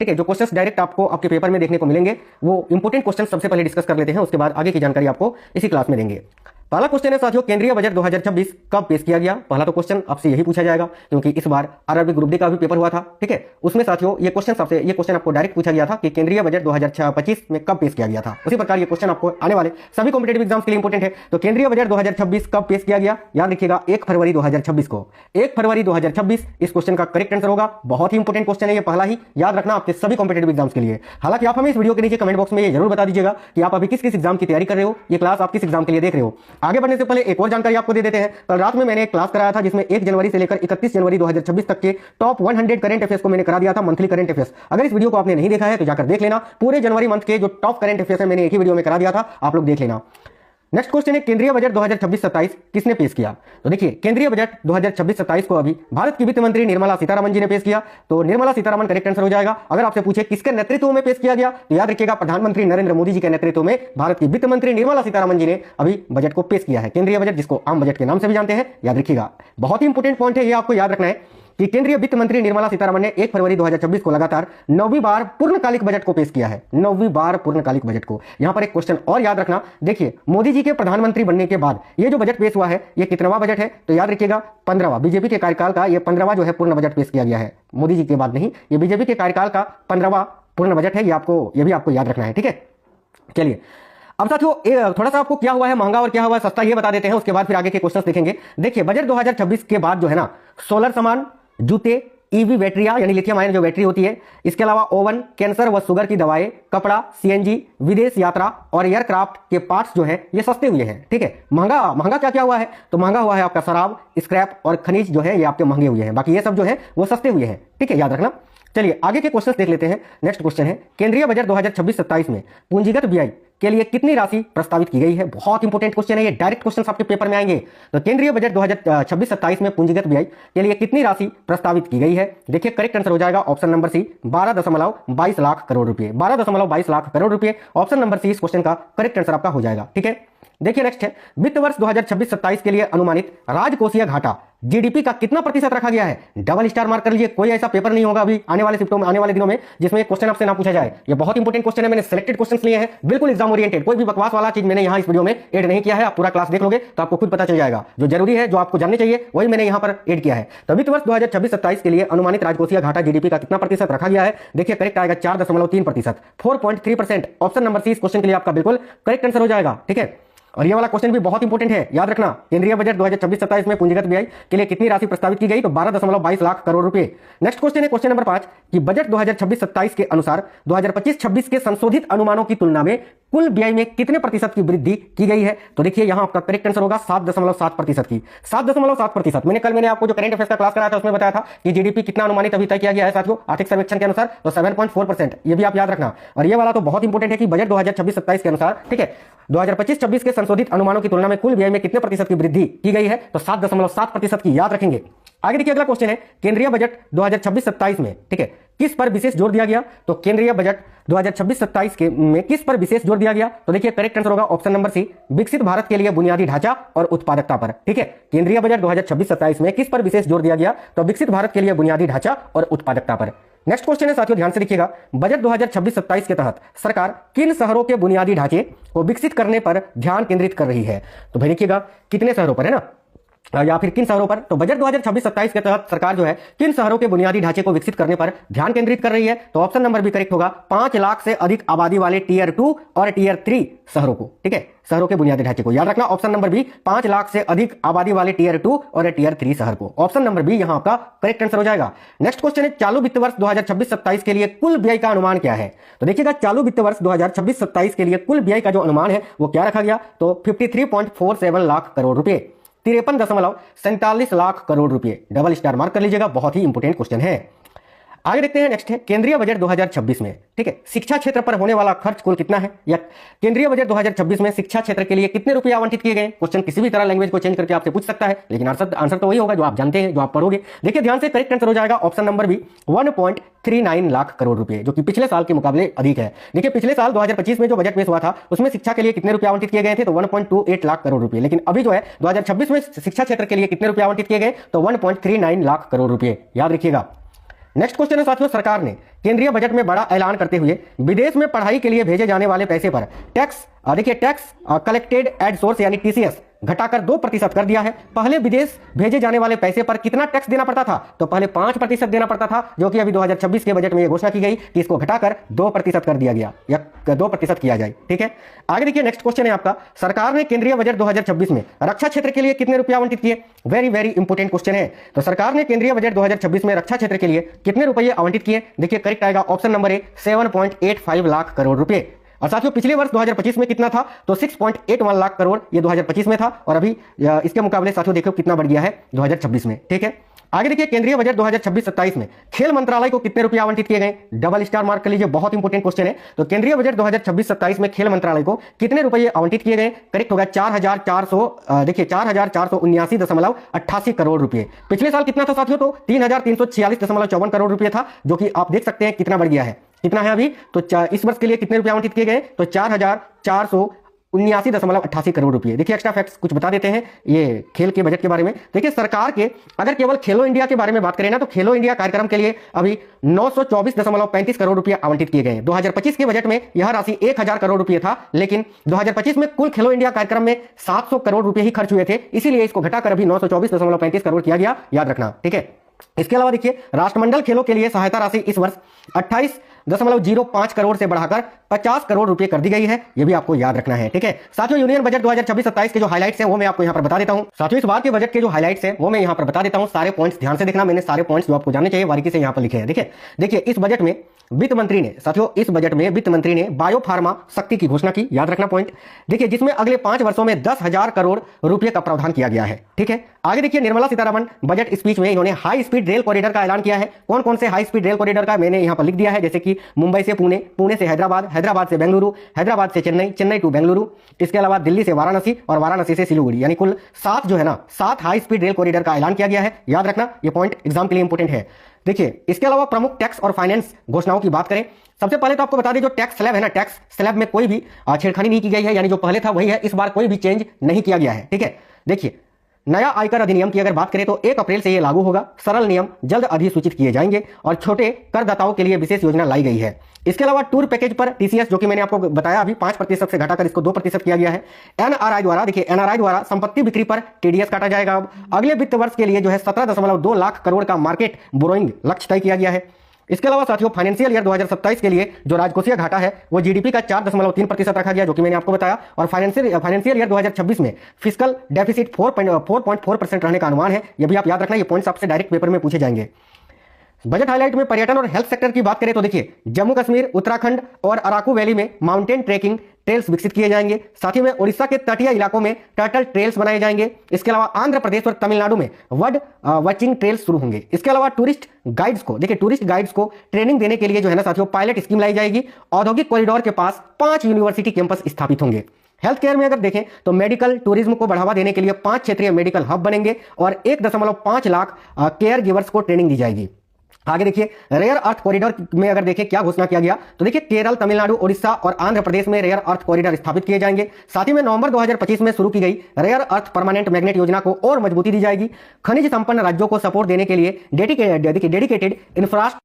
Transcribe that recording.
ठीक है। जो क्वेश्चंस डायरेक्ट आपको आपके पेपर में देखने को मिलेंगे वो इंपोर्टेंट क्वेश्चन सबसे पहले डिस्कस कर लेते हैं, उसके बाद आगे की जानकारी आपको इसी क्लास में देंगे। पहला क्वेश्चन है साथियों, केंद्रीय बजट 2026 कब पेश किया गया। पहला तो क्वेश्चन आपसे यही पूछा जाएगा क्योंकि इस बार आरआरबी ग्रुप डी का भी पेपर हुआ था, ठीक है। उसमें साथियों ये क्वेश्चन आपको डायरेक्ट पूछा गया था कि केंद्रीय बजट 2025 में कब पेश किया गया था। उसी प्रकार ये क्वेश्चन आपको आने वाले सभी कॉम्पिटेटिव एग्जाम्स के लिए इंपॉर्टेंट है। तो केंद्रीय बजट 2026 कब पेश किया गया, याद रखिएगा 1 फरवरी 2026 को। 1 फरवरी 2026 इस क्वेश्चन का करेक्ट आंसर होगा। बहुत ही इंपॉर्टेंट क्वेश्चन है ये, पहला ही याद रखना आपके सभी कॉम्पिटेटिव एग्जाम्स के लिए। हालांकि आप हमें इस वीडियो के नीचे कमेंट बॉक्स में ये जरूर बता दीजिएगा कि आप अभी किस किस एग्जाम की तैयारी कर रहे हो, ये क्लास आप किस एग्जाम के लिए देख रहे हो। आगे बढ़ने से पहले एक और जानकारी आपको दे देते हैं। कल रात में मैंने एक क्लास कराया था जिसमें 1 जनवरी से लेकर 31 जनवरी 2026 तक के टॉप 100 करंट अफेयर्स को मैंने करा दिया था, मंथली करंट अफेयर्स। अगर इस वीडियो को आपने नहीं देखा है तो जाकर देख लेना। पूरे जनवरी मंथ के जो टॉप करंट अफेयर्स है मैंने एक ही वीडियो में करा दिया था, आप लोग देख लेना। नेक्स्ट क्वेश्चन है, केंद्रीय बजट 2026-27 किसने पेश किया। तो देखिए केंद्रीय बजट 2026-27 को अभी भारत की वित्त मंत्री निर्मला सीतारमण जी ने पेश किया। तो निर्मला सीतारमण करेक्ट आंसर हो जाएगा। अगर आपसे पूछे किसके नेतृत्व में पेश किया गया तो याद रखिएगा प्रधानमंत्री नरेंद्र मोदी जी के नेतृत्व में भारत की वित्त मंत्री निर्मला सीतारमण जी ने अभी बजट को पेश किया है। केंद्रीय बजट जिसको आम बजट के नाम से भी जानते हैं, याद रखिएगा। बहुत ही इंपॉर्टेंट पॉइंट है, ये आपको याद रखना है कि केंद्रीय वित्त मंत्री निर्मला सीतारमण ने 1 फरवरी 2026 को लगातार 9वीं बार पूर्णकालिक बजट को पेश किया है। 9वीं बार पूर्णकालिक बजट को। यहां पर एक क्वेश्चन और याद रखना, देखिए मोदी जी के प्रधानमंत्री बनने के बाद ये जो बजट पेश हुआ है ये कितनावां बजट है, तो याद रखिएगा 15वां। बीजेपी के कार्यकाल का ये 15वां जो है पूर्ण बजट पेश किया गया है। मोदी जी के बाद नहीं, ये बीजेपी के कार्यकाल का 15वां पूर्ण बजट है। ये भी आपको याद रखना है, ठीक है। चलिए अब साथियों थोड़ा सा आपको क्या हुआ है महंगा और क्या हुआ है सस्ता ये बता देते हैं, उसके बाद फिर आगे के क्वेश्चंस देखेंगे। देखिए बजट 2026 के बाद जो है ना, सोलर सामान, जूते, ईवी बैटरियां यानी लिथियम आयन जो बैटरी होती है, इसके अलावा ओवन, कैंसर व शुगर की दवाएं, कपड़ा, सीएनजी, विदेश यात्रा और एयरक्राफ्ट के पार्ट्स जो है ये सस्ते हुए हैं, ठीक है। महंगा क्या क्या हुआ है, तो महंगा हुआ है आपका शराब, स्क्रैप और खनिज जो है ये आपके महंगे हुए हैं। बाकी ये सब जो है वो सस्ते हुए हैं, ठीक है, याद रखना। चलिए आगे के क्वेश्चन देख लेते हैं। नेक्स्ट क्वेश्चन है, केंद्रीय बजट 2026-27 में पूंजीगत व्यय के लिए कितनी राशि प्रस्तावित की गई है। बहुत इंपॉर्टेंट क्वेश्चन है ये, डायरेक्ट क्वेश्चन आपके पेपर में आएंगे। तो केंद्रीय बजट 2026-27 में पूंजीगत व्यय के लिए कितनी राशि प्रस्तावित की गई है। देखिए करेक्ट आंसर हो जाएगा option number C, 12.22 lakh crore रुपए। 12.22 लाख करोड़ रुपए ऑप्शन नंबर सी इस क्वेश्चन का करेक्ट आंसर आपका हो जाएगा, ठीक है। देखिए नेक्स्ट है, वित्त वर्ष 2026-27 के लिए अनुमानित राजकोषीय घाटा जीडीपी का कितना प्रतिशत रखा गया है। डबल स्टार मार्क कर लीजिए, कोई ऐसा पेपर नहीं होगा अभी आने वाले शिफ्टों में, आने वाले दिनों में जिसमें क्वेश्चन आपसे ना पूछा जाए। ये बहुत इंपॉर्टेंट क्वेश्चन है, मैंने सिलेक्टेड क्वेश्चंस लिए हैं, बिल्कुल एग्जाम ओरिएंटेड। कोई भी बकवास वाला चीज मैंने यहाँ इस वीडियो में ऐड नहीं किया है। आप पूरा क्लास देख लोगे तो आपको खुद पता चल जाएगा। जो जरूरी है, जो आपको जानने चाहिए, वही मैंने यहाँ पर ऐड किया है। तो वित्त वर्ष 2026-27 के लिए अनुमानित राजकोषीय घाटा जीडीपी का कितना प्रतिशत रखा गया है। देखिए करेक्ट आएगा 4.3%, 4.3%। ऑप्शन नंबर सी इस क्वेश्चन के लिए आपका बिल्कुल करेक्ट आंसर हो जाएगा, ठीक है। और ये वाला क्वेश्चन भी बहुत इंपॉर्टेंट है, याद रखना। केंद्रीय बजट 2026-27 में पूंजीगत व्यय के लिए कितनी राशि प्रस्तावित की गई, तो 12.22 लाख करोड़ रुपए। नेक्स्ट क्वेश्चन है क्वेश्चन नंबर 5 कि बजट 2026-27 के अनुसार 2025-26 के संशोधित अनुमानों की तुलना में कुल व्यय में कितने प्रतिशत की वृद्धि की गई है। तो देखिए यहां आपका करेक्ट आंसर होगा 7.7% की। 7.7%। मैंने आपको जो करंट अफेयर्स का क्लास कराया था उसमें बताया था कि जीडीपी कितना अनुमानित अभी तय किया गया है साथियों आर्थिक सर्वेक्षण के अनुसार, तो 7.4%। ये भी आप याद रखना। और ये वाला तो बहुत इंपॉर्टेंट है कि बजट 2026-27 के अनुसार, ठीक है, 2025-26 के संशोधित अनुमानों की तुलना में कुल व्यय में कितने प्रतिशत की वृद्धि की गई है, तो 7.7% की, याद रखेंगे। आगे देखिए अगला क्वेश्चन है, केंद्रीय बजट 2026-27 में, ठीक है, किस पर विशेष जोर दिया गया। तो केंद्रीय बजट 2026-27 के में किस पर विशेष जोर दिया गया, तो देखिए करेक्ट आंसर होगा ऑप्शन नंबर सी, विकसित भारत के लिए बुनियादी ढांचा और उत्पादकता पर, ठीक है। केंद्रीय बजट 2026-27 में किस पर विशेष जोर दिया गया, तो विकसित भारत के लिए बुनियादी ढांचा और उत्पादकता पर। नेक्स्ट क्वेश्चन है साथियों, ध्यान से देखिएगा, बजट 2026-27 के तहत सरकार किन शहरों के बुनियादी ढांचे को विकसित करने पर ध्यान केंद्रित कर रही है। तो भाई देखिएगा कितने शहरों पर है ना, या फिर किन शहरों पर। तो बजट 2026-27 के तहत सरकार जो है किन शहरों के बुनियादी ढांचे को विकसित करने पर ध्यान केंद्रित कर रही है, तो ऑप्शन नंबर भी करेक्ट होगा, 5 लाख से अधिक आबादी वाले टियर 2 और टियर 3 शहरों को, ठीक है, शहरों के बुनियादी ढांचे को याद रखना। ऑप्शन नंबर बी, 5 लाख से अधिक आबादी वाले टियर 2 और टियर 3 शहर को। ऑप्शन नंबर बी यहां आपका करेक्ट आंसर हो जाएगा। नेक्स्ट क्वेश्चन है, चालू वित्त वर्ष 2026-27 के लिए कुल व्यय का अनुमान क्या है। तो देखिएगा चालू वित्त वर्ष 2026-27 के लिए कुल व्यय का जो अनुमान है वो क्या रखा गया, तो 53.47 लाख करोड़ रुपए, 53.47 लाख करोड़ रुपए। डबल स्टार मार्क कर लीजिएगा, बहुत ही इंपॉर्टेंट क्वेश्चन है। आगे देखते हैं, नेक्स्ट है केंद्रीय बजट 2026 में, ठीक है, शिक्षा क्षेत्र पर होने वाला खर्च कुल कितना है, या केंद्रीय बजट 2026 में शिक्षा क्षेत्र के लिए कितने रुपए आवंटित किए गए। क्वेश्चन किसी भी तरह लैंग्वेज को चेंज करके आपसे पूछ सकता है, लेकिन आंसर तो वही होगा जो आप जानते हैं, जो आप पढ़ोगे। देखिए ध्यान से, करेक्ट आंसर हो जाएगा option number B, 1.39 lakh crore रुपए, जो कि पिछले साल के मुकाबले अधिक है। देखिए पिछले साल 2025 में जो बजट पेश हुआ था उसमें शिक्षा के लिए कितने रुपए आवंटित किए गए थे, तो 1.28 लाख करोड़ रुपए। लेकिन अभी जो है 2026 में शिक्षा क्षेत्र के लिए कितने रुपए आवंटित किए गए, तो 1.39 लाख करोड़ रुपए, याद रखिएगा। नेक्स्ट क्वेश्चन है साथियों, सरकार ने केंद्रीय बजट में बड़ा ऐलान करते हुए विदेश में पढ़ाई के लिए भेजे जाने वाले पैसे पर टैक्स देखिए टैक्स कलेक्टेड एट सोर्स यानी टीसीएस घटाकर 2% कर दिया है। पहले विदेश भेजे जाने वाले पैसे पर कितना टैक्स देना पड़ता था, तो पहले 5% देना पड़ता था, जो कि अभी 2026 के बजट में यह घोषणा की गई कि इसको घटाकर 2% कर दिया गया या 2% किया जाए। ठीक है, आगे देखिए नेक्स्ट क्वेश्चन है आपका, सरकार ने केंद्रीय बजट 2026 में रक्षा क्षेत्र के लिए कितने रुपए आवंटित किए। वेरी वेरी इंपोर्टेंट क्वेश्चन है। तो सरकार ने केंद्रीय बजट 2026 में रक्षा क्षेत्र के लिए कितने रुपए आवंटित किए। देखिए करेक्ट आएगा option number A 7.85 lakh crore रुपए। और साथियों पिछले वर्ष 2025 में कितना था, तो 6.81 लाख करोड़ ये 2025 में था, और अभी इसके मुकाबले साथियों देखो कितना बढ़ गया है 2026 में। ठीक है, आगे देखिए केंद्रीय बजट 2026-27 में खेल मंत्रालय को कितने रुपए आवंटित किए गए। डबल स्टार मार्क कर लीजिए, बहुत इंपोर्टेंट क्वेश्चन है। तो केंद्रीय बजट 2026-27 में खेल मंत्रालय को कितने रुपए आवंटित किए गए। करेक्ट होगा 4,479.88 करोड़ रुपए। पिछले साल कितना था साथियों, तो 3,346.54 करोड़ रुपए था, जो कि आप देख सकते हैं कितना बढ़ गया है। कितना है अभी, तो इस वर्ष के लिए कितने रुपए आवंटित किए गए, तो 4,479.88 करोड़ रुपए। देखिए एक्स्ट्रा फैक्ट्स कुछ बता देते हैं ये खेल के बजट के बारे में। देखिए सरकार के अगर केवल खेलो इंडिया के बारे में बात करें ना, तो खेलो इंडिया कार्यक्रम के लिए अभी 924.35 करोड़ रुपए आवंटित किए गए। 2025 के बजट में यह राशि 1,000 करोड़ रुपए था, लेकिन 2025 में कुल खेलो इंडिया कार्यक्रम में 700 करोड़ रुपए ही खर्च हुए थे, इसीलिए इसको घटाकर अभी 924.35 करोड़ किया गया, याद रखना। ठीक है, इसके अलावा देखिए राष्ट्रमंडल खेलों के लिए सहायता राशि इस वर्ष 28.05 करोड़ से बढ़ाकर 50 करोड़ रुपए कर दी गई है, यह भी आपको याद रखना है। ठीक है साथियों, यूनियन बजट 2026-27 के जो हाइलाइट्स हैं वो मैं आपको यहां पर बता देता हूं। साथियों इस बार के बजट के जो हाइलाइट्स हैं वो मैं यहां पर बता देता हूं, सारे पॉइंट्स ध्यान से देखना, मैंने सारे पॉइंट्स जो आपको जानने चाहिए बारीकी से यहां पर लिखे हैं। देखिए इस बजट में वित्त मंत्री ने साथियों इस बजट में वित्त मंत्री ने बायो फार्मा शक्ति की घोषणा की, याद रखना पॉइंट। देखिए जिसमें अगले 5 वर्षों में 10,000 करोड़ रुपए का प्रावधान किया गया है। ठीक है, आगे देखिए निर्मला सीतारमण बजट स्पीच में इन्होंने हाई स्पीड रेल कॉरिडोर का ऐलान किया है। कौन कौन से हाई स्पीड रेल कॉरिडोर का मैंने यहां पर लिख दिया है, जैसे कि मुंबई से पुणे, पुणे से हैदराबाद, हैदराबाद से बेंगलुरु, हैदराबाद से चेन्नई, चेन्नई टू बेंगलुरु, इसके अलावा दिल्ली से वाराणसी और वाराणसी से सिलीगुड़ी, यानी कुल 7 जो है ना 7 हाई स्पीड रेल कॉरिडोर का ऐलान किया गया है, याद रखना, ये पॉइंट एग्जाम के लिए इंपोर्टेंट है। देखिए इसके अलावा प्रमुख टैक्स और फाइनेंस घोषणाओं की बात करें, सबसे पहले तो आपको बता दें जो टैक्स स्लैब है ना, टैक्स स्लैब में कोई भी छेड़खानी नहीं की गई है, यानी जो पहले था वही है, इस बार कोई भी चेंज नहीं किया गया है। ठीक है, देखिए नया आयकर अधिनियम की अगर बात करें तो 1 अप्रैल से यह लागू होगा, सरल नियम जल्द अधिसूचित किए जाएंगे और छोटे करदाताओं के लिए विशेष योजना लाई गई है। इसके अलावा टूर पैकेज पर टीसीएस जो कि मैंने आपको बताया अभी 5% से घटाकर इसको 2% किया गया है। एनआरआई द्वारा देखिए एनआरआई द्वारा संपत्ति बिक्री पर टीडीएस काटा जाएगा। अब अगले वित्त वर्ष के लिए जो है 17.2 लाख करोड़ का मार्केट बोरोइंग लक्ष्य तय किया गया है। इसके अलावा साथियों फाइनेंशियल ईयर 2027 के लिए जो राजकोषीय घाटा है वो जीडीपी का 4.3% रखा गया, जो कि मैंने आपको बताया, और फाइनेंशियल ईयर 2026 में फिस्कल डेफिसिट 4.4% रहने का अनुमान है। ये भी आप याद रखना, ये पॉइंट्स आपसे डायरेक्ट पेपर में पूछे जाएंगे। बजट हाईलाइट में पर्यटन और हेल्थ सेक्टर की बात करें तो देखिए जम्मू कश्मीर, उत्तराखंड और अराकू वैली में माउंटेन ट्रेकिंग ट्रेल्स विकसित किए जाएंगे। साथ ही में उड़ीसा के तटीय इलाकों में टर्टल ट्रेल्स बनाए जाएंगे। इसके अलावा आंध्र प्रदेश और तमिलनाडु में वर्ड वॉचिंग ट्रेल्स शुरू होंगे। इसके अलावा टूरिस्ट गाइड्स को देखिए टूरिस्ट गाइड्स को ट्रेनिंग देने के लिए जो है ना साथियों पायलट स्कीम लाई जाएगी। औद्योगिक कॉरिडोर के पास 5 यूनिवर्सिटी कैंपस स्थापित होंगे। हेल्थ केयर में अगर देखें तो मेडिकल टूरिज्म को बढ़ावा देने के लिए 5 क्षेत्रीय मेडिकल हब बनेंगे और 1.5 लाख केयर गिवर्स को ट्रेनिंग दी जाएगी। आगे देखिए रेयर अर्थ कॉरिडोर में अगर देखें क्या घोषणा किया गया, तो देखिए केरल, तमिलनाडु, उड़ीसा और आंध्र प्रदेश में रेयर अर्थ कॉरिडोर स्थापित किए जाएंगे। साथ ही में नवंबर 2025 में शुरू की गई रेयर अर्थ परमानेंट मैग्नेट योजना को और मजबूती दी जाएगी। खनिज संपन्न राज्यों को सपोर्ट देने के लिए डेडिकेटेड इंफ्रास्ट्रक्चर